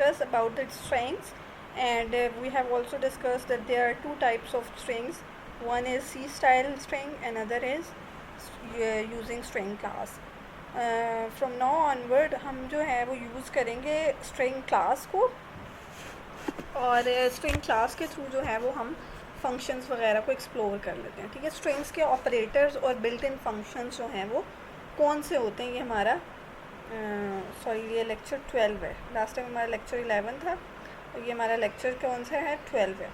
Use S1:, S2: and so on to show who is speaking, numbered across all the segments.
S1: discuss about the strings, and we have also discussed that there are two types of strings. One is C style string, another is using string class. From now onward हम जो है वो use करेंगे string class को, और string class के through जो है वो हम फंक्शंस वगैरह को एक्सप्लोर कर लेते हैं. ठीक है, स्ट्रिंग्स के ऑपरेटर्स और बिल्ट इन फंक्शंस जो हैं वो कौन से होते हैं. ये हमारा ये लेक्चर 12 है. लास्ट टाइम हमारा लेक्चर 11 था और ये हमारा लेक्चर कौन सा है, 12 है.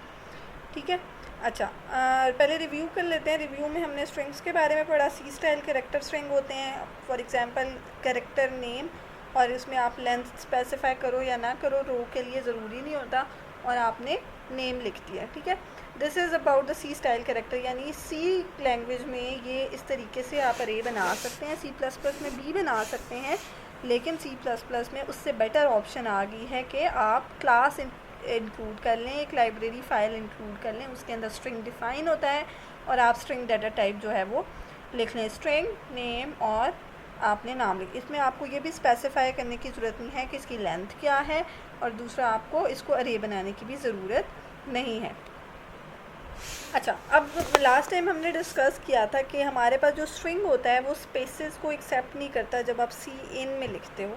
S1: ठीक है, अच्छा पहले रिव्यू कर लेते हैं. रिव्यू में हमने स्ट्रिंग्स के बारे में पढ़ा. सी स्टाइल कैरेक्टर स्ट्रिंग होते हैं. फॉर एग्जांपल कैरेक्टर नेम, और इसमें आप लेंथ स्पेसिफाई करो या ना करो, रो के लिए ज़रूरी नहीं होता, और आपने नेम लिख दिया. ठीक है, this is about the C style character. यानी सी लैंग्वेज में ये इस तरीके से आप अरे बना सकते हैं. C++ में भी बना सकते हैं, लेकिन C++ में उससे बेटर ऑप्शन आ गई है कि आप क्लास इंक्लूड कर लें, एक लाइब्रेरी फ़ाइल इंक्लूड कर लें, उसके अंदर स्ट्रिंग डिफ़ाइन होता है और आप स्ट्रिंग डाटा टाइप जो है वो लिख लें, स्ट्रिंग नेम, और आपने नाम लिख. इसमें आपको ये भी स्पेसिफाई करने की ज़रूरत नहीं है कि इसकी लेंथ क्या है, और दूसरा आपको इसको अरे बनाने की भी ज़रूरत नहीं है. अच्छा, अब लास्ट टाइम हमने डिस्कस किया था कि हमारे पास जो स्ट्रिंग होता है वो स्पेसेस को एक्सेप्ट नहीं करता जब आप सी इन में लिखते हो.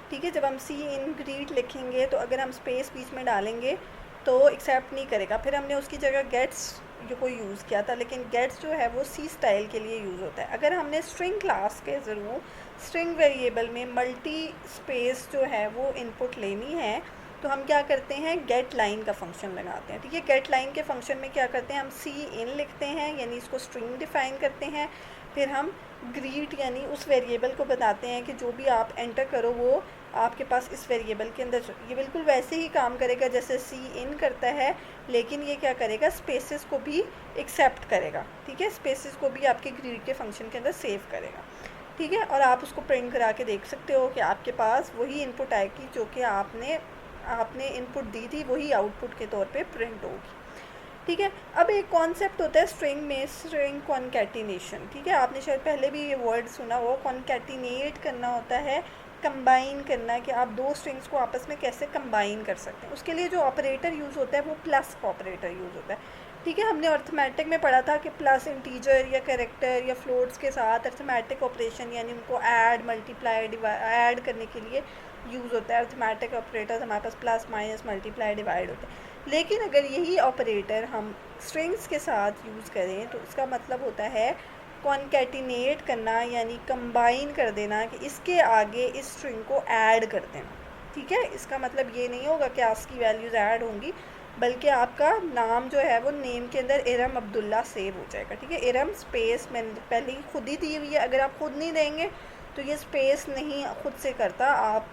S1: ठीक है, जब हम सी इन ग्रीट लिखेंगे तो अगर हम स्पेस बीच में डालेंगे तो एक्सेप्ट नहीं करेगा. फिर हमने उसकी जगह गेट्स को यूज़ किया था, लेकिन गेट्स जो है वो सी स्टाइल के लिए यूज़ होता है. अगर हमने स्ट्रिंग क्लास के ज़रूर स्ट्रिंग वेरिएबल में मल्टी स्पेस जो है वो इनपुट लेनी है तो हम क्या करते हैं, गेट लाइन का फंक्शन लगाते हैं. ठीक है, गेट लाइन के फंक्शन में क्या करते हैं, हम सी इन लिखते हैं, यानी इसको स्ट्रिंग डिफ़ाइन करते हैं. फिर हम ग्रीट यानी उस वेरिएबल को बताते हैं कि जो भी आप एंटर करो वो आपके पास इस वेरिएबल के अंदर. ये बिल्कुल वैसे ही काम करेगा जैसे सी इन करता है, लेकिन ये क्या करेगा, स्पेसेस को भी एक्सेप्ट करेगा. ठीक है, स्पेसेस को भी आपके ग्रीट के फंक्शन के अंदर सेव करेगा. ठीक है, और आप उसको प्रिंट करा के देख सकते हो कि आपके पास वही इनपुट आएगी जो कि आपने इनपुट दी थी, वही आउटपुट के तौर पे प्रिंट होगी. ठीक है, अब एक कॉन्सेप्ट होता है स्ट्रिंग में, स्ट्रिंग कॉन्कैटिनेशन. ठीक है, आपने शायद पहले भी ये वर्ड सुना हो. कॉन्कैटिनेट करना होता है कंबाइन करना, कि आप दो स्ट्रिंग्स को आपस में कैसे कंबाइन कर सकते हैं. उसके लिए जो ऑपरेटर यूज़ होता है वो प्लस का ऑपरेटर यूज़ होता है. ठीक है, हमने अर्थमेटिक में पढ़ा था कि प्लस इंटीजर या कैरेक्टर या फ्लोट्स के साथ अर्थमेटिक ऑपरेशन, यानी उनको ऐड, मल्टीप्लाई, ऐड करने के लिए यूज़ होता है. अर्थमेटिक ऑपरेटर्स हमारे पास प्लस, माइनस, मल्टीप्लाई, डिवाइड होते हैं. लेकिन अगर यही ऑपरेटर हम स्ट्रिंग्स के साथ यूज़ करें तो इसका मतलब होता है कॉन्कैटिनेट करना, यानी कंबाइन कर देना, कि इसके आगे इस स्ट्रिंग को ऐड कर देना. ठीक है, इसका मतलब ये नहीं होगा कि आस्की वैल्यूज़ ऐड होंगी, बल्कि आपका नाम जो है वो नेम के अंदर इरम अब्दुल्ला सेव हो जाएगा. ठीक है, इरम स्पेस मैंने पहले ही खुद ही दी हुई है. अगर आप खुद नहीं देंगे तो ये स्पेस नहीं खुद से करता, आप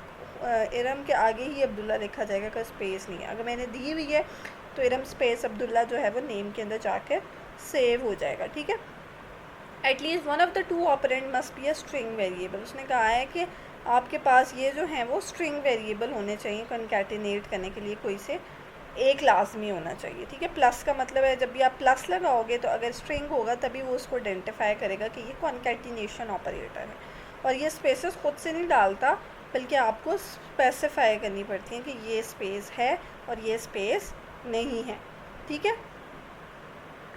S1: इरम के आगे ही अब्दुल्ला लिखा जाएगा, का स्पेस नहीं है. अगर मैंने दी हुई है तो इरम स्पेस अब्दुल्ला जो है वो नेम के अंदर जाकर सेव हो जाएगा. ठीक है, at least one of the two operand must be a string variable. उसने कहा है कि आपके पास ये जो हैं वो स्ट्रिंग वेरिएबल होने चाहिए कॉन्कैटिनेट करने के लिए, कोई से एक लाजमी होना चाहिए. ठीक है, प्लस का मतलब है जब भी आप प्लस लगाओगे तो अगर स्ट्रिंग होगा तभी वो उसको आइडेंटिफाई करेगा कि ये कॉन्कैटिनेशन ऑपरेटर है. और ये स्पेसेस खुद से नहीं डालता, बल्कि आपको स्पेसिफाई करनी पड़ती है कि ये स्पेस है और ये स्पेस नहीं है. ठीक है,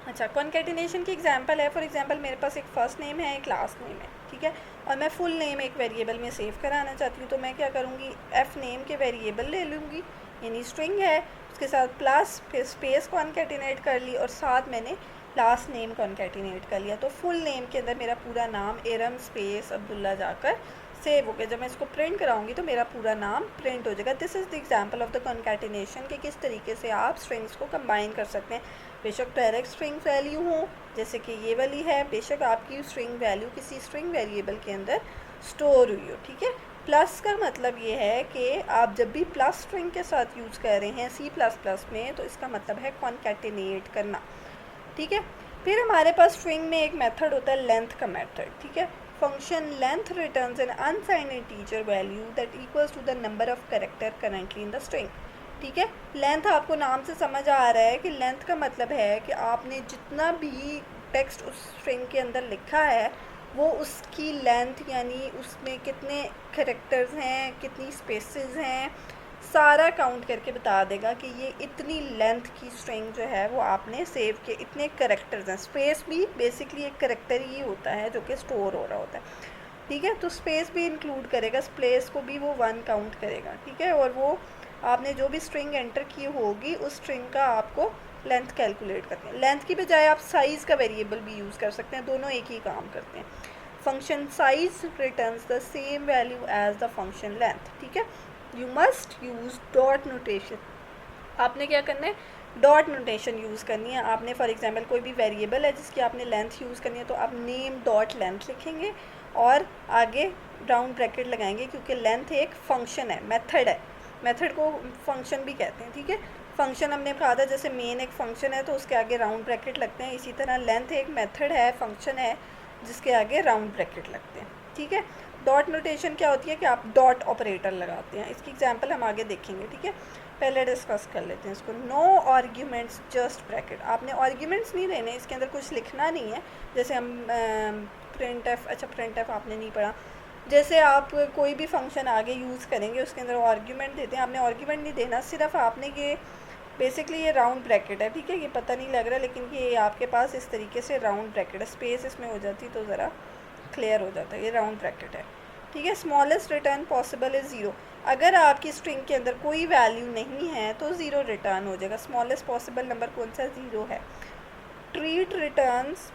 S1: अच्छा कॉन्कैटिनेशन की एग्जांपल है. फॉर एग्जांपल मेरे पास एक फ़र्स्ट नेम है, एक लास्ट नेम है. ठीक है, और मैं फुल नेम एक वेरिएबल में सेव कराना चाहती हूँ, तो मैं क्या करूँगी, एफ नेम के वेरिएबल ले लूँगी, यानी स्ट्रिंग है, उसके साथ प्लस, फिर स्पेस कॉन्कैटिनेट कर ली, और साथ मैंने लास्ट नेम कॉन्कैटिनेट कर लिया. तो फुल नेम के अंदर मेरा पूरा नाम इरम स्पेस अब्दुल्ला जाकर सेव हो गया. जब मैं इसको प्रिंट कराऊंगी तो मेरा पूरा नाम प्रिंट हो जाएगा. This is the example of the concatenation, कि किस तरीके से आप स्ट्रिंग्स को कंबाइन कर सकते हैं. बेशक डायरेक्ट स्ट्रिंग वैल्यू हो जैसे कि ये वाली है, बेशक आपकी स्ट्रिंग वैल्यू किसी स्ट्रिंग वेरिएबल के अंदर स्टोर हुई हो. ठीक है, प्लस का मतलब ये है कि आप जब भी प्लस स्ट्रिंग के साथ यूज़ कर रहे हैं C++ में, तो इसका मतलब है कॉन्कैटिनेट करना. ठीक है, फिर हमारे पास स्ट्रिंग में एक मेथड होता है लेंथ का मेथड. ठीक है, function length returns an unsigned integer value that equals to the number of character currently in the string. ठीक है, लेंथ आपको नाम से समझ आ रहा है कि लेंथ का मतलब है कि आपने जितना भी टेक्स्ट उस स्ट्रिंग के अंदर लिखा है वो उसकी लेंथ, यानी उसमें कितने कैरेक्टर्स हैं, कितनी स्पेसेस हैं, सारा काउंट करके बता देगा कि ये इतनी लेंथ की स्ट्रिंग जो है वो आपने सेव किए, इतने करेक्टर्स हैं। स्पेस भी बेसिकली एक करेक्टर ही होता है जो कि स्टोर हो रहा होता है, ठीक है। तो स्पेस भी इंक्लूड करेगा, स्पेस को भी वो 1 काउंट करेगा, ठीक है। और वो आपने जो भी स्ट्रिंग एंटर की होगी उस स्ट्रिंग का आपको लेंथ कैलकुलेट करनी है। लेंथ की बजाय आप साइज़ का वेरिएबल भी यूज़ कर सकते हैं, दोनों एक ही काम करते हैं। Function size returns the same value as the function length, ठीक है। You must use dot notation. आपने क्या करना है, डॉट नोटेशन यूज़ करनी है। आपने फॉर एग्जांपल कोई भी वेरिएबल है जिसकी आपने लेंथ यूज़ करनी है, तो आप नेम डॉट लेंथ लिखेंगे और आगे राउंड ब्रैकेट लगाएंगे, क्योंकि लेंथ एक फंक्शन है, मेथड है। मेथड को फंक्शन भी कहते हैं, ठीक है। फंक्शन हमने कहा था जैसे मेन एक फंक्शन है तो उसके आगे राउंड ब्रैकेट लगते हैं, इसी तरह लेंथ एक मेथड है, फंक्शन है, जिसके आगे राउंड ब्रैकेट लगते हैं, ठीक है। डॉट नोटेशन क्या होती है कि आप डॉट ऑपरेटर लगाते हैं। इसकी एग्जांपल हम आगे देखेंगे, ठीक है। पहले डिस्कस कर लेते हैं इसको। No arguments just bracket. आपने आर्ग्यूमेंट्स नहीं देने, इसके अंदर कुछ लिखना नहीं है। जैसे हम प्रिंट एफ, अच्छा प्रिंट एफ आपने नहीं पढ़ा। जैसे आप कोई भी फंक्शन आगे यूज़ करेंगे उसके अंदर आर्ग्यूमेंट देते हैं, आपने आर्ग्यूमेंट नहीं देना, सिर्फ आपने ये बेसिकली ये राउंड ब्रैकेट है, ठीक है। ये पता नहीं लग रहा लेकिन ये आपके पास इस तरीके से राउंड ब्रैकेट है, स्पेस इसमें हो जाती तो ज़रा क्लियर हो जाता है। ये राउंड ब्रैकेट है, ठीक है। Smallest return possible is 0। अगर आपकी स्ट्रिंग के अंदर कोई वैल्यू नहीं है तो 0 रिटर्न हो जाएगा। स्मॉलेस्ट पॉसिबल नंबर कौन सा, 0 है। Treat returns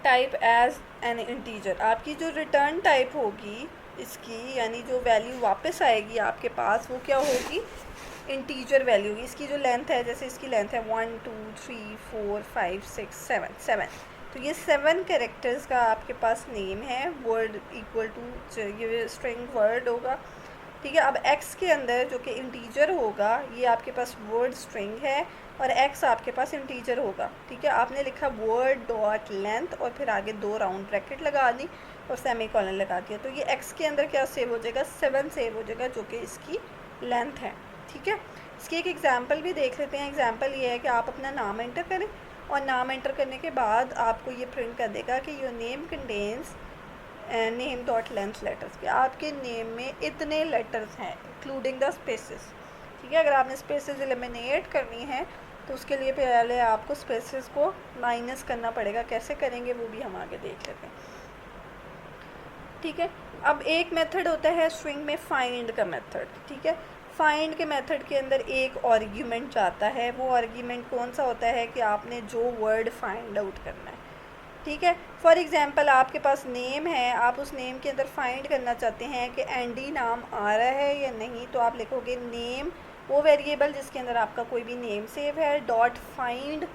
S1: type as an integer. आपकी जो रिटर्न टाइप होगी इसकी, यानी जो वैल्यू वापस आएगी आपके पास, वो क्या होगी, इंटीजर वैल्यू होगी। इसकी जो लेंथ है, जैसे इसकी लेंथ है 1 2 3 4 5 6 7, तो ये 7 कैरेक्टर्स का आपके पास नेम है। वर्ड इक्वल टू ये स्ट्रिंग वर्ड होगा, ठीक है। अब x के अंदर जो कि इंटीजर होगा, ये आपके पास वर्ड स्ट्रिंग है और x आपके पास इंटीजर होगा, ठीक है। आपने लिखा वर्ड डॉट लेंथ और फिर आगे 2 राउंड ब्रैकेट लगा दी और सेमीकोलन लगा दिया, तो ये x के अंदर क्या सेव हो जाएगा, 7 सेव हो जाएगा, जो कि इसकी लेंथ है, ठीक है। इसकी एक एग्जांपल भी देख लेते हैं। एग्जांपल ये है कि आप अपना नाम एंटर करें और नाम एंटर करने के बाद आपको ये प्रिंट कर देगा कि your name contains name dot length letters, कि आपके नेम में इतने लेटर्स हैं इंक्लूडिंग द स्पेसेस, ठीक है। अगर आपने स्पेसेस एलिमिनेट करनी है तो उसके लिए पहले आपको स्पेसेस को माइनस करना पड़ेगा। कैसे करेंगे वो भी हम आगे देख लेते हैं, ठीक है। अब एक मेथड होता है स्ट्रिंग में फाइंड का मेथड, ठीक है। फाइंड के मेथड के अंदर एक आर्ग्यूमेंट जाता है। वो आर्ग्यूमेंट कौन सा होता है कि आपने जो वर्ड फाइंड आउट करना है, ठीक है। फॉर एग्जांपल आपके पास नेम है, आप उस नेम के अंदर फाइंड करना चाहते हैं कि एंडी नाम आ रहा है या नहीं, तो आप लिखोगे नेम, वो वेरिएबल जिसके अंदर आपका कोई भी नेम सेव है, डॉट फाइंड,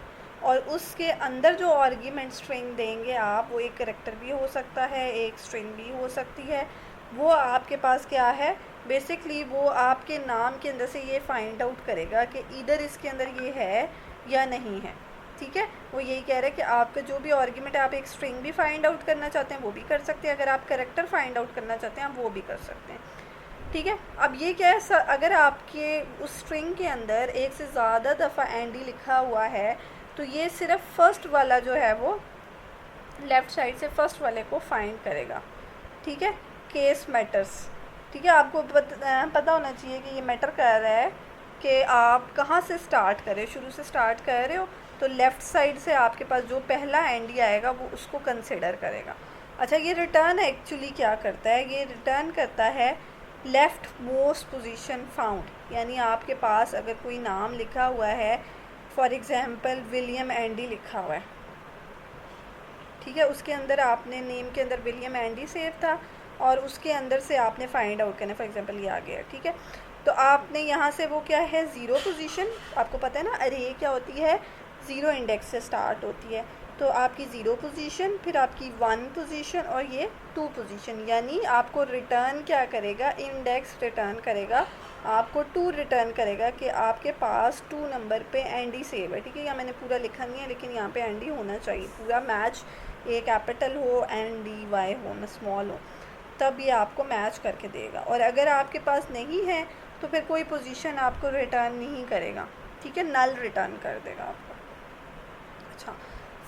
S1: और उसके अंदर जो आर्ग्यूमेंट स्ट्रिंग देंगे आप, वो एक कैरेक्टर भी हो सकता है, एक स्ट्रिंग भी हो सकती है। वो आपके पास क्या है, बेसिकली वो आपके नाम के अंदर से ये फाइंड आउट करेगा कि इधर इसके अंदर ये है या नहीं है, ठीक है। वो यही कह रहा है कि आपका जो भी आर्ग्यूमेंट है, आप एक स्ट्रिंग भी फाइंड आउट करना चाहते हैं वो भी कर सकते हैं, अगर आप कैरेक्टर फाइंड आउट करना चाहते हैं आप वो भी कर सकते हैं, ठीक है। अब ये क्या है, अगर आपके उस स्ट्रिंग के अंदर एक से ज़्यादा दफ़ा एंडी लिखा हुआ है तो ये सिर्फ फर्स्ट वाला जो है वो लेफ़्ट साइड से फर्स्ट वाले को फाइंड करेगा, ठीक है। केस मैटर्स, ठीक है। आपको पता होना चाहिए कि ये मैटर कर रहा है कि आप कहाँ से स्टार्ट करें। शुरू से स्टार्ट कर रहे हो तो लेफ़्ट साइड से आपके पास जो पहला एंडी आएगा वो उसको कंसिडर करेगा। अच्छा, ये रिटर्न एक्चुअली क्या करता है, ये रिटर्न करता है लेफ़्ट मोस्ट पोजीशन फाउंड, यानी आपके पास अगर कोई नाम लिखा हुआ है, फॉर एग्जांपल विलियम एंडी लिखा हुआ है, ठीक है। उसके अंदर आपने नेम के अंदर विलियम एंडी सेव था और उसके अंदर से आपने फाइंड आउट करना है, फॉर एग्जांपल ये आ गया, ठीक है। तो आपने यहाँ से वो क्या है, 0 पोजीशन, आपको पता है ना अरे क्या होती है, 0 इंडेक्स से स्टार्ट होती है, तो आपकी 0 पोजीशन, फिर आपकी 1 पोजीशन और ये 2 पोजीशन, यानी आपको रिटर्न क्या करेगा, इंडेक्स रिटर्न करेगा, आपको 2 रिटर्न करेगा कि आपके पास 2 नंबर पे एंडी सेव है, ठीक है। यहाँ मैंने पूरा लिखा नहीं है लेकिन यहाँ पे एंडी होना चाहिए, पूरा मैच, ए कैपिटल हो, एन डी वाई हो ना स्मॉल हो, तब ये आपको मैच करके देगा। और अगर आपके पास नहीं है तो फिर कोई पोजीशन आपको रिटर्न नहीं करेगा, ठीक है, नल रिटर्न कर देगा आपको। अच्छा,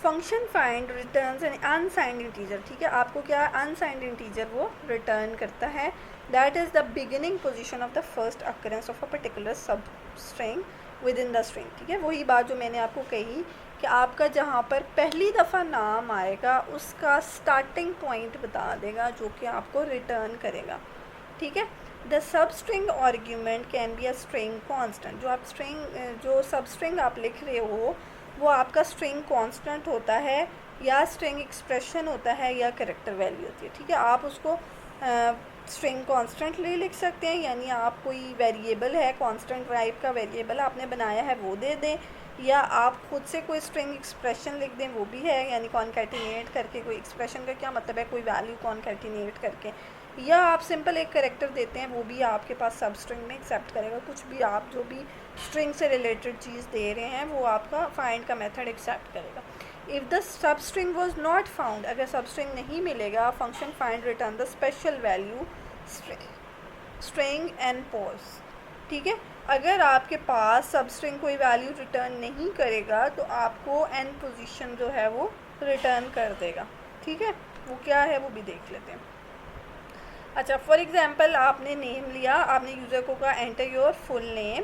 S1: function find returns an unsigned integer, ठीक है। आपको क्या अनसाइंड इंटीजर वो रिटर्न करता है, that is the beginning position of the first occurrence of a particular सब string with in the string. ठीक है, वही बात जो मैंने आपको कही कि आपका जहाँ पर पहली दफ़ा नाम आएगा उसका स्टार्टिंग पॉइंट बता देगा जो कि आपको रिटर्न करेगा। ठीक है, the sub string argument can be a string constant. जो आप स्ट्रिंग जो सब स्ट्रिंग आप लिख रहे हो वो आपका स्ट्रिंग कांस्टेंट होता है या स्ट्रिंग एक्सप्रेशन होता है या कैरेक्टर वैल्यू होती है। ठीक है, आप उसको स्ट्रिंग कांस्टेंटली लिख सकते हैं, यानी आप कोई वेरिएबल है कांस्टेंट टाइप का वेरिएबल आपने बनाया है वो दे दें, या आप खुद से कोई स्ट्रिंग एक्सप्रेशन लिख दें वो भी है, यानी कॉन्कैटिनेट करके। कोई एक्सप्रेशन का क्या मतलब है, कोई वैल्यू कॉन्कैटिनेट करके, या आप सिंपल एक कैरेक्टर देते हैं वो भी आपके पास सब स्ट्रिंग में एक्सेप्ट करेगा। कुछ भी आप जो भी स्ट्रिंग से रिलेटेड चीज़ दे रहे हैं वो आपका फाइंड का मेथड एक्सेप्ट करेगा। If the sub string was not found, अगर सब स्ट्रिंग नहीं मिलेगा, function find return the special value string and pause. ठीक है, अगर आपके पास सब स्ट्रिंग कोई वैल्यू रिटर्न नहीं करेगा तो आपको एन पोजीशन जो है वो रिटर्न कर देगा। ठीक है, वो क्या है वो भी देख लेते हैं। अच्छा, फॉर एग्जांपल आपने नेम लिया, आपने यूज़र को कहा enter your full name,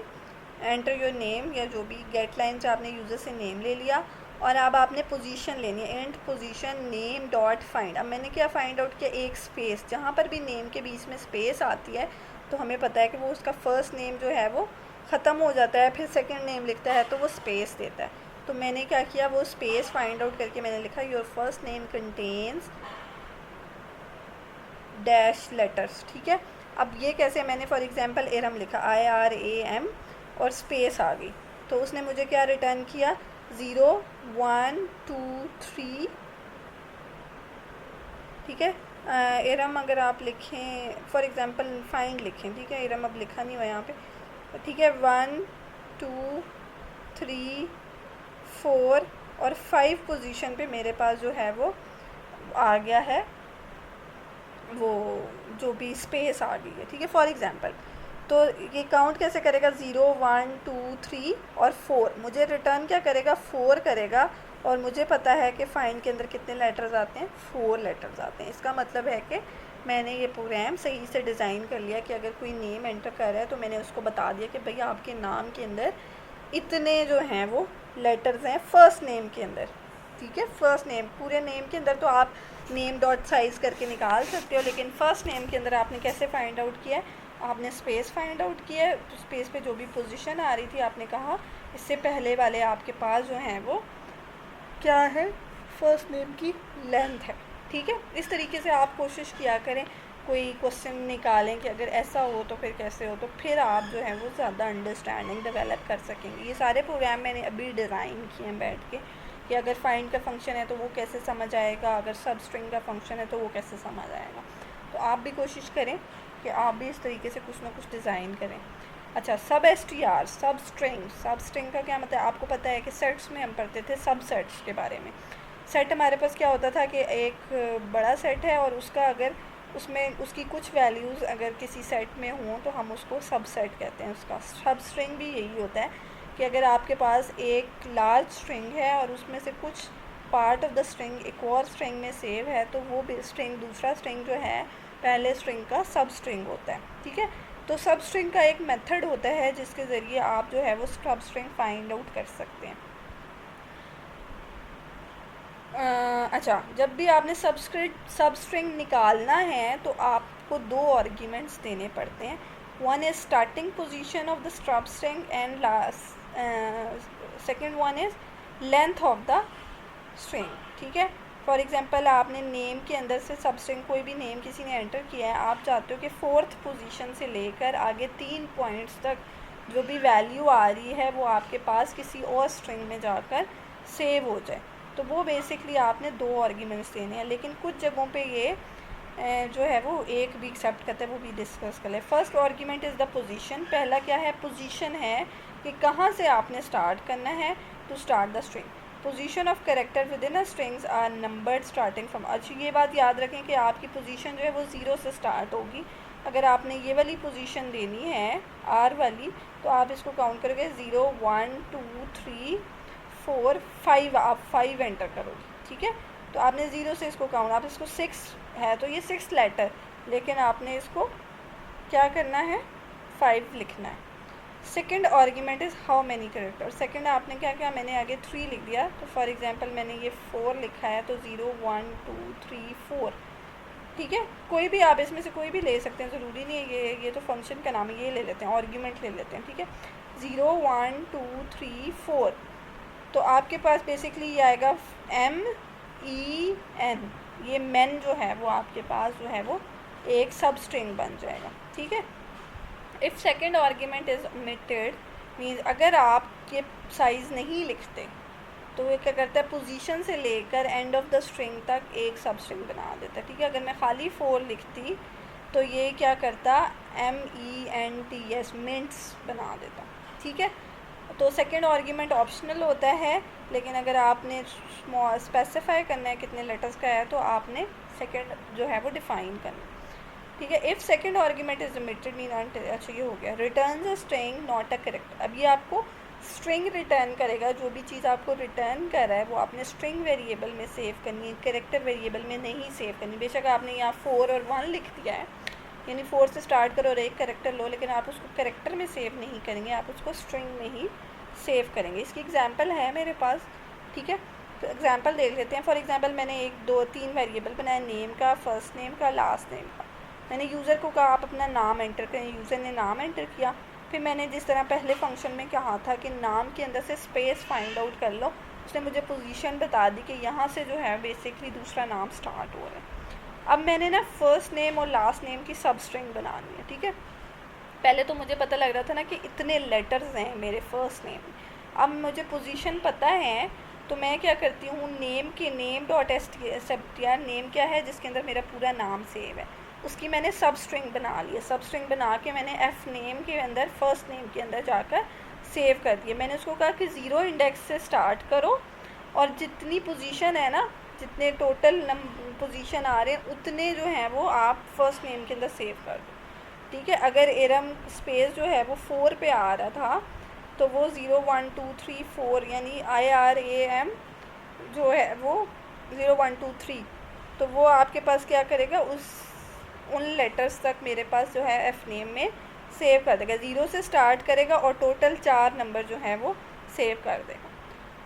S1: enter your name, या जो भी गेट लाइन से आपने यूज़र से नेम ले लिया, और अब आपने पोजीशन लेनी है, and position name dot find. अब मैंने क्या फाइंड आउट किया, एक स्पेस, जहाँ पर भी नेम के बीच में स्पेस आती है तो हमें पता है कि वो उसका फर्स्ट नेम जो है वो ख़त्म हो जाता है, फिर सेकंड नेम लिखता है तो वो स्पेस देता है। तो मैंने क्या किया, वो स्पेस फाइंड आउट करके मैंने लिखा your first name contains dash letters. ठीक है, अब ये कैसे, मैंने फॉर एग्जांपल इरम लिखा IRAM और स्पेस आ गई, तो उसने मुझे क्या रिटर्न किया, 0 1 2 3। ठीक है, इरम अगर आप लिखें फॉर एग्जांपल फाइंड लिखें, ठीक है, इरम अब लिखा नहीं हुआ यहाँ पे, ठीक है, 1 2 3 4 और 5 पोजीशन पे मेरे पास जो है वो आ गया है, वो जो भी स्पेस आ गई है। ठीक है, फॉर एग्जांपल तो ये काउंट कैसे करेगा, 0 1 2 3 और 4, मुझे रिटर्न क्या करेगा, 4 करेगा, और मुझे पता है कि फाइंड के अंदर कितने लेटर्स आते हैं, 4 लेटर्स आते हैं। इसका मतलब है कि मैंने ये प्रोग्राम सही से डिज़ाइन कर लिया कि अगर कोई नेम एंटर कर रहा है तो मैंने उसको बता दिया कि भैया आपके नाम के अंदर इतने जो हैं वो लेटर्स हैं फर्स्ट नेम के अंदर। ठीक है, फर्स्ट नेम, पूरे नेम के अंदर तो आप नेम डॉट साइज करके निकाल सकते हो, लेकिन फर्स्ट नेम के अंदर आपने कैसे फाइंड आउट किया है, आपने स्पेस फाइंड आउट किया है, तो स्पेस पे जो भी पोजीशन आ रही थी आपने कहा इससे पहले वाले आपके पास जो हैं वो क्या है, फर्स्ट नेम की लेंथ है। ठीक है, इस तरीके से आप कोशिश किया करें, कोई क्वेश्चन निकालें कि अगर ऐसा हो तो फिर कैसे हो, तो फिर आप जो है वो ज़्यादा अंडरस्टैंडिंग डेवलप कर सकेंगे। ये सारे प्रोग्राम मैंने अभी डिज़ाइन किए हैं बैठ के कि अगर फाइंड का फंक्शन है तो वो कैसे समझ आएगा, अगर सब स्ट्रिंग का फंक्शन है तो वो कैसे समझ आएगा। तो आप भी कोशिश करें कि आप भी इस तरीके से कुछ ना कुछ डिज़ाइन करें। अच्छा, सब स्ट्रिंग का क्या मतलब, आपको पता है कि सेट्स में हम पढ़ते थे सब सेट्स के बारे में। सेट हमारे पास क्या होता था कि एक बड़ा सेट है और उसका अगर उसमें उसकी कुछ वैल्यूज़ अगर किसी सेट में हों तो हम उसको सब सेट कहते हैं। उसका सब स्ट्रिंग भी यही होता है कि अगर आपके पास एक लार्ज स्ट्रिंग है और उसमें से कुछ पार्ट ऑफ द स्ट्रिंग एक और स्ट्रिंग में सेव है तो वो स्ट्रिंग दूसरा स्ट्रिंग जो है पहले स्ट्रिंग का सब स्ट्रिंग होता है। ठीक है, तो सब स्ट्रिंग का एक मेथड होता है जिसके ज़रिए आप जो है वो सब स्ट्रिंग फाइंड आउट कर सकते हैं। अच्छा, जब भी आपने सब स्ट्रिंग निकालना है तो आपको 2 आर्ग्यूमेंट्स देने पड़ते हैं। One is starting position of the sub string and second one is length of the string. ठीक है, फॉर एग्जांपल आपने नेम के अंदर से सब स्ट्रिंग कोई भी नेम किसी ने एंटर किया है, आप चाहते हो कि 4th पोजीशन से लेकर आगे 3 पॉइंट्स तक जो भी वैल्यू आ रही है वो आपके पास किसी और स्ट्रिंग में जाकर सेव हो जाए, तो वो बेसिकली आपने 2 आर्ग्यूमेंट्स देने हैं। लेकिन कुछ जगहों पे ये जो है वो एक भी एक्सेप्ट करता है, वो भी डिस्कस कर ले। First argument is the position. पहला क्या है, पोजीशन है कि कहाँ से आपने स्टार्ट करना है to start the string. Position of character within a strings are numbered starting from. अच्छा, ये बात याद रखें कि आपकी पोजीशन जो है वो 0 से स्टार्ट होगी। अगर आपने ये वाली पोजीशन देनी है R वाली तो आप इसको काउंट करोगे 0 1 2 3 4 5, आप 5 एंटर करोगे। ठीक है, तो आपने 0 से इसको काउंट, आप इसको 6 है तो ये 6 लेटर, लेकिन आपने इसको क्या करना है, 5 लिखना है। Second argument is how many character. Second आपने क्या किया, मैंने आगे 3 लिख दिया, तो फॉर एग्जांपल मैंने ये 4 लिखा है, तो 0 1 2 3 4, ठीक है। कोई भी आप इसमें से कोई भी ले सकते हैं, ज़रूरी नहीं है ये तो फंक्शन का नाम है, ये ले लेते हैं, आर्ग्यूमेंट ले लेते हैं, ठीक है। 0 1 2 3 4, तो आपके पास बेसिकली ये आएगा MEN, ये मैन जो है वो आपके पास जो है वो एक सब स्ट्रिंग बन जाएगा, ठीक है। If second argument is omitted means अगर आप ये साइज़ नहीं लिखते तो ये क्या करता है, पोजीशन से लेकर एंड ऑफ द स्ट्रिंग तक एक सब स्ट्रिंग बना देता है, ठीक है। अगर मैं खाली 4 लिखती तो ये क्या करता, MENTS मिंट्स बना देता, ठीक है। तो सेकेंड आर्ग्यूमेंट ऑप्शनल होता है, लेकिन अगर आपने स्पेसिफाई करना है कितने लेटर्स का है तो आपने सेकेंड जो है वो डिफ़ाइन करना, ठीक है। If second argument is omitted mean, अच्छा ये हो गया। Return a string not a character, अब ये आपको स्ट्रिंग रिटर्न करेगा, जो भी चीज़ आपको रिटर्न कर रहा है वो आपने स्ट्रिंग वेरिएबल में सेव करनी है, करेक्टर वेरिएबल में नहीं सेव करनी। बेशक आपने यहाँ 4 और 1 लिख दिया है, यानी 4 से स्टार्ट करो और एक करेक्टर लो, लेकिन आप उसको करेक्टर में सेव नहीं करेंगे, आप उसको स्ट्रिंग में ही सेव करेंगे। इसकी एग्जांपल है मेरे पास, ठीक है। तो एग्जांपल देख लेते हैं। फॉर एग्जांपल मैंने 1 2 3 वेरिएबल बनाया, नेम का, फर्स्ट नेम का, लास्ट नेम का। मैंने यूज़र को कहा आप अपना नाम एंटर करें, यूज़र ने नाम एंटर किया। फिर मैंने जिस तरह पहले फंक्शन में कहा था कि नाम के अंदर से स्पेस फाइंड आउट कर लो, उसने मुझे पोजीशन बता दी कि यहाँ से जो है बेसिकली दूसरा नाम स्टार्ट हो रहा है। अब मैंने ना फर्स्ट नेम और लास्ट नेम की सब स्ट्रिंग बनानी है, ठीक है। पहले तो मुझे पता लग रहा था ना कि इतने लेटर्स हैं मेरे फर्स्ट नेम में, अब मुझे पोजीशन पता है, तो मैं क्या करती हूँ, नेम के नेम डॉट str, नेम क्या है जिसके अंदर मेरा पूरा नाम सेव है, उसकी मैंने सब स्ट्रिंग बना ली है। सब स्ट्रिंग बना के मैंने एफ नेम के अंदर, फर्स्ट नेम के अंदर जाकर सेव कर दिया। मैंने उसको कहा कि 0 इंडेक्स से स्टार्ट करो और जितनी पोजीशन है ना, जितने टोटल पोजीशन आ रहे हैं उतने जो हैं वो आप फर्स्ट नेम के अंदर सेव कर दो, ठीक है। अगर एरम स्पेस जो है वो 4 पे आ रहा था तो वो 0 1 2 3 4 यानी IRAM जो है वो 0 1 2 3, तो वो आपके पास क्या करेगा, उन लेटर्स तक मेरे पास जो है एफ नेम में सेव कर देगा। 0 से स्टार्ट करेगा और टोटल 4 नंबर जो है वो सेव कर देगा।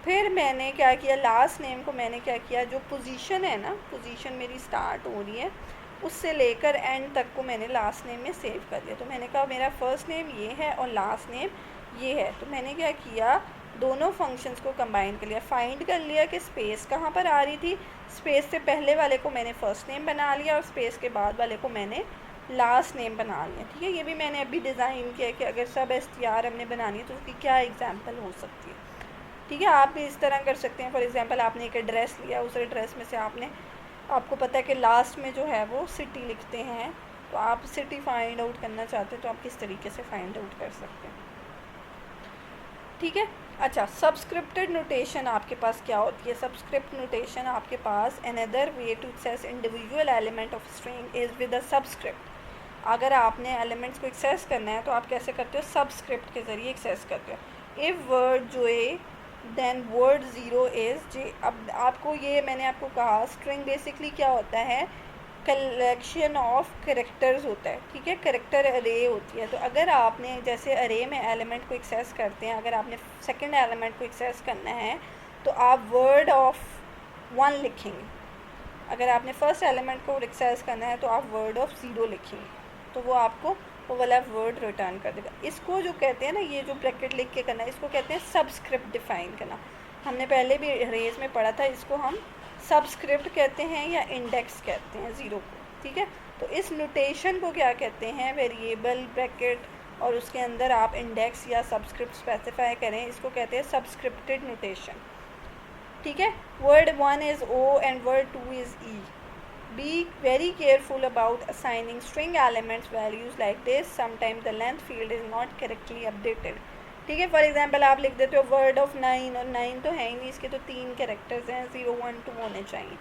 S1: फिर मैंने क्या किया, लास्ट नेम को मैंने क्या किया, जो पोजीशन है ना, पोजीशन मेरी स्टार्ट हो रही है उससे लेकर एंड तक को मैंने लास्ट नेम में सेव कर दिया। तो मैंने कहा मेरा फर्स्ट नेम ये है और लास्ट नेम ये है, तो मैंने क्या किया, दोनों फंक्शंस को कंबाइन कर लिया। फाइंड कर लिया कि स्पेस कहाँ पर आ रही थी, स्पेस से पहले वाले को मैंने फर्स्ट नेम बना लिया और स्पेस के बाद वाले को मैंने लास्ट नेम बना लिया, ठीक है। ये भी मैंने अभी डिज़ाइन किया कि अगर सब STR हमने बनानी है तो उसकी क्या एग्जाम्पल हो सकती है, ठीक है। आप भी इस तरह कर सकते हैं। फॉर एग्जांपल आपने एक एड्रेस लिया, उस एड्रेस में से आपको पता है कि लास्ट में जो है वो सिटी लिखते हैं, तो आप सिटी फाइंड आउट करना चाहते हैं तो आप किस तरीके से फाइंड आउट कर सकते हैं, ठीक है। अच्छा, सबस्क्रिप्टेड नोटेशन आपके पास क्या होती है। सबस्क्रिप्ट नोटेशन आपके पास, another way to access individual element of string is with a subscript. अगर आपने एलिमेंट्स को एक्सेस करना है तो आप कैसे करते हो, सबस्क्रिप्ट के ज़रिए एक्सेस करते हो। इफ़ वर्ड जो है देन वर्ड 0 इज़ जे। अब आपको ये मैंने आपको कहा, स्ट्रिंग बेसिकली क्या होता है, कलेक्शन ऑफ करेक्टर्स होता है, ठीक है। करेक्टर अरे होती है। तो अगर आपने जैसे अरे में एलिमेंट को एक्सेस करते हैं, अगर आपने सेकंड एलिमेंट को एक्सेस करना है तो आप वर्ड ऑफ 1 लिखेंगे। अगर आपने फर्स्ट एलिमेंट को एक्सेस करना है तो आप वर्ड ऑफ 0 लिखेंगे, तो वो आपको वो वाला वर्ड रिटर्न कर देगा। इसको जो कहते हैं ना, ये जो ब्रैकेट लिख के करना है, इसको कहते हैं सबस्क्रिप्ट डिफाइन करना। हमने पहले भी अरेज में पढ़ा था, इसको हम सबस्क्रिप्ट कहते हैं या इंडेक्स कहते हैं 0 को, ठीक है। तो इस नोटेशन को क्या कहते हैं, वेरिएबल ब्रैकेट और उसके अंदर आप इंडेक्स या सबस्क्रिप्ट स्पेसिफाई करें, इसको कहते हैं सबस्क्रिप्टेड नोटेशन, ठीक है। Word 1 is O and word 2 is E. Be very careful about assigning string elements values like this. Sometimes the length field is not correctly updated. ठीक है। फॉर एग्जांपल आप लिख देते हो वर्ड ऑफ 9 और 9 तो है ही नहीं, इसके तो 3 कैरेक्टर्स हैं, 0 1 2 होने चाहिए।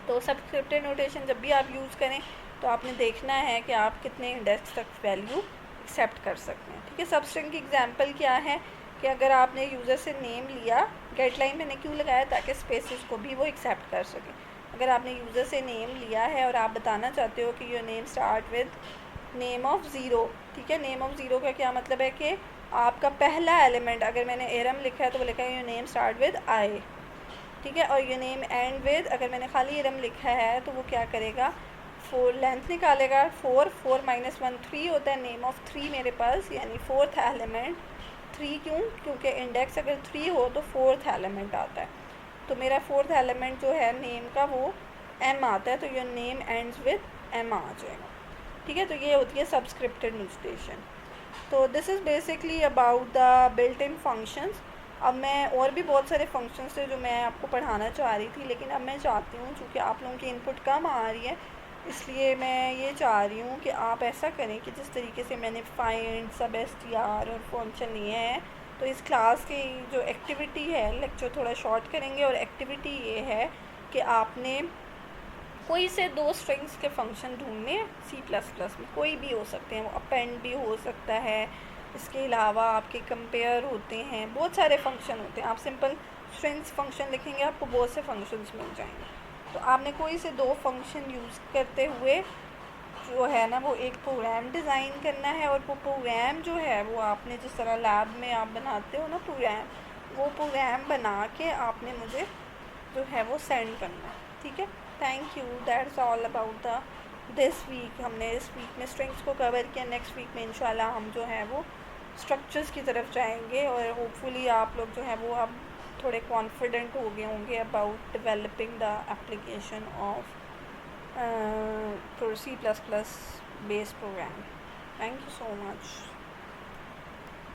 S1: तो सबस्क्रिप्टेड नोटेशन जब भी आप यूज़ करें तो आपने देखना है कि आप कितने इंडेक्स तक वैल्यू एक्सेप्ट कर सकते हैं, ठीक है। सबस्ट्रिंग की एग्जांपल क्या है कि अगर आपने यूज़र से नेम लिया, गेटलाइन मैंने क्यों लगाया, ताकि स्पेसिस को भी वो एक्सेप्ट कर सके। अगर आपने यूज़र से नेम लिया है और आप बताना चाहते हो कि your name start with name of zero, ठीक है। नेम ऑफ ज़ीरो का क्या मतलब है कि आपका पहला एलिमेंट, अगर मैंने एरम लिखा है तो वो लिखा है your name start with I, ठीक है। और योर नेम एंड विद, अगर मैंने खाली एरम लिखा है तो वो क्या करेगा, 4 लेंथ निकालेगा, 4 4 माइनस 1 3 होता है, नेम ऑफ 3 मेरे पास, यानी फोर्थ एलिमेंट 3, क्यों, क्योंकि इंडेक्स अगर 3 हो तो फोर्थ एलिमेंट आता है, तो मेरा फोर्थ एलिमेंट जो है नेम का वो एम आता है, तो your name ends with M आ जाएगा, ठीक है। तो ये होती है सब्सक्रिप्टेड नोटेशन। तो this is basically about the built in functions. अब मैं और भी बहुत सारे फंक्शंस थे जो मैं आपको पढ़ाना चाह रही थी, लेकिन अब मैं चाहती हूँ चूँकि आप लोगों की इनपुट कम आ रही है, इसलिए मैं ये चाह रही हूँ कि आप ऐसा करें कि जिस तरीके से मैंने फाइंड, सब str और फंक्शन लिए हैं, तो इस क्लास की जो एक्टिविटी है, लेक्चर थोड़ा शॉर्ट करेंगे, और एक्टिविटी ये है कि आपने कोई से 2 स्ट्रिंग्स के फंक्शन ढूंढने C++ में, कोई भी हो सकते हैं, वो अपेंड भी हो सकता है, इसके अलावा आपके कंपेयर होते हैं, बहुत सारे फंक्शन होते हैं। आप सिंपल स्ट्रिंग्स फंक्शन लिखेंगे आपको बहुत से फंक्शंस मिल जाएंगे। तो आपने कोई से 2 फंक्शन यूज़ करते हुए जो है ना वो एक प्रोग्राम डिज़ाइन करना है, और वो प्रोग्राम जो है वो आपने जिस तरह लैब में आप बनाते हो ना प्रोग्राम, वो प्रोग्राम बना के आपने मुझे जो है वो सेंड करना है, ठीक है। Thank you, that's all about the this week. हमने इस वीक में स्ट्रिंग्स को कवर किया, नेक्स्ट वीक में इंशाल्लाह हम जो है वो स्ट्रक्चर्स की तरफ जाएंगे, और होपफुली आप लोग जो है वो अब थोड़े कॉन्फिडेंट हो गए होंगे about developing the application of C++ based program. Thank you so much.